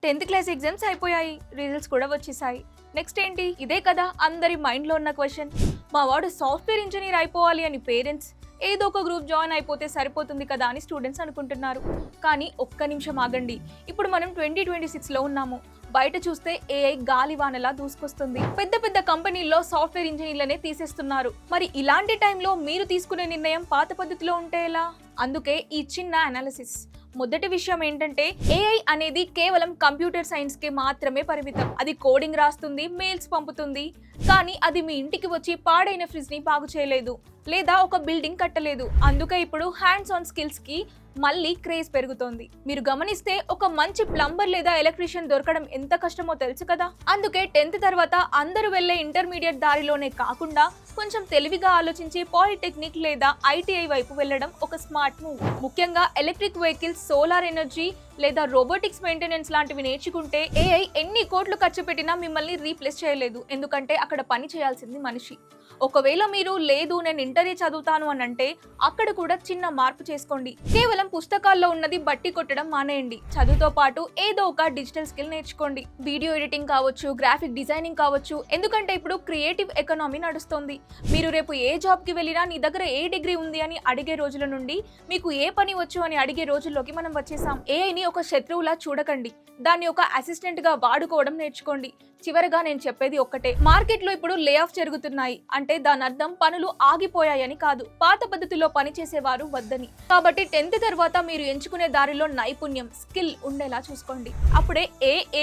10th class exams అయిపోయాయి, results కూడా వచ్చేసాయి. నెక్స్ట్ ఏంటి? ఇదే కదా అందరి మైండ్లో ఉన్న క్వశ్చన్. మా వాడు సాఫ్ట్వేర్ ఇంజనీర్ అయిపోవాలి అని పేరెంట్స్, ఏదో ఒక గ్రూప్ జాయిన్ అయిపోతే సరిపోతుంది కదా అని స్టూడెంట్స్ అనుకుంటున్నారు. కానీ ఒక్క నిమిషం ఆగండి. ఇప్పుడు మనం 2026లో ఉన్నాము. బయట చూస్తే ఏఐ గాలివానలా దూసుకొస్తుంది. పెద్ద పెద్ద కంపెనీల్లో సాఫ్ట్వేర్ ఇంజనీర్లనే తీసేస్తున్నారు. మరి ఇలాంటి టైంలో మీరు తీసుకునే నిర్ణయం పాత పద్ధతిలో ఉంటే ఎలా? అందుకే ఈ చిన్న అనాలిసిస్. మొదటి విషయం ఏంటంటే, ఏఐ అనేది కేవలం కంప్యూటర్ సైన్స్ కి మాత్రమే పరిమితం. అది కోడింగ్ రాస్తుంది, మెయిల్స్ పంపుతుంది, కానీ అది మీ ఇంటికి వచ్చి పాడైన ఫ్రిడ్జ్ ని బాగు చేయలేదు, లేదా ఒక బిల్డింగ్ కట్టలేదు. అందుకే ఇప్పుడు హ్యాండ్స్ ఆన్ స్కిల్స్ కి మళ్ళీ క్రేజ్ పెరుగుతోంది. మీరు గమనిస్తే ఒక మంచి ప్లంబర్ లేదా ఎలక్ట్రీషియన్ దొరకడం ఎంత కష్టమో తెలుసు కదా. అందుకే 10th తర్వాత అందరూ వెళ్లే ఇంటర్మీడియట్ దారిలోనే కాకుండా కొంచెం తెలివిగా ఆలోచించి పాలిటెక్నిక్ లేదా ఐటీఐ వైపు వెళ్ళడం ఒక స్మార్ట్ మూవ్. ముఖ్యంగా ఎలక్ట్రిక్ వెహికల్స్, సోలార్ ఎనర్జీ లేదా రోబోటిక్స్ మెయింటెనెన్స్ లాంటివి నేర్చుకుంటే ఏఐ ఎన్ని కోట్లు ఖర్చు పెట్టినా మిమ్మల్ని రీప్లేస్ చేయలేదు. ఎందుకంటే అక్కడ పని చేయాల్సింది మనిషి. ఒకవేళ మీరు లేదు నేను ఇంటరే చదువుతాను అని అంటే అక్కడ కూడా చిన్న మార్పు చేసుకోండి. కేవలం పుస్తకాల్లో ఉన్నది బట్టి కొట్టడం మానేయండి. చదువుతో పాటు ఏదో ఒక డిజిటల్ స్కిల్ నేర్చుకోండి. వీడియో ఎడిటింగ్ కావచ్చు, గ్రాఫిక్ డిజైనింగ్ కావచ్చు. ఎందుకంటే ఇప్పుడు క్రియేటివ్ ఎకానమీ నడుస్తుంది. మీరు రేపు ఏ జాబ్ కి వెళ్ళినా నీ దగ్గర ఏ డిగ్రీ ఉంది అని అడిగే రోజుల నుండి మీకు ఏ పని వచ్చు అని అడిగే రోజుల్లోకి మనం వచ్చేసాం. ఏఐని ఒక శత్రువులా చూడకండి, దాన్ని ఒక అసిస్టెంట్ గా వాడుకోవడం నేర్చుకోండి. చివరగా నేను చెప్పేది ఒక్కటే, మార్కెట్లో ఇప్పుడు లే ఆఫ్ జరుగుతున్నాయి అంటే దాని అర్థం పనులు ఆగిపోయాయని కాదు, పాత పద్ధతిలో పనిచేసేవారు వద్దని. కాబట్టి 10th తర్వాత మీరు ఎంచుకునే దారిలో నైపుణ్యం, స్కిల్ ఉండేలా చూసుకోండి. అప్పుడే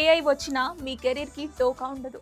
ఏఐ వచ్చినా మీ కెరీర్ కి డోకా ఉండదు.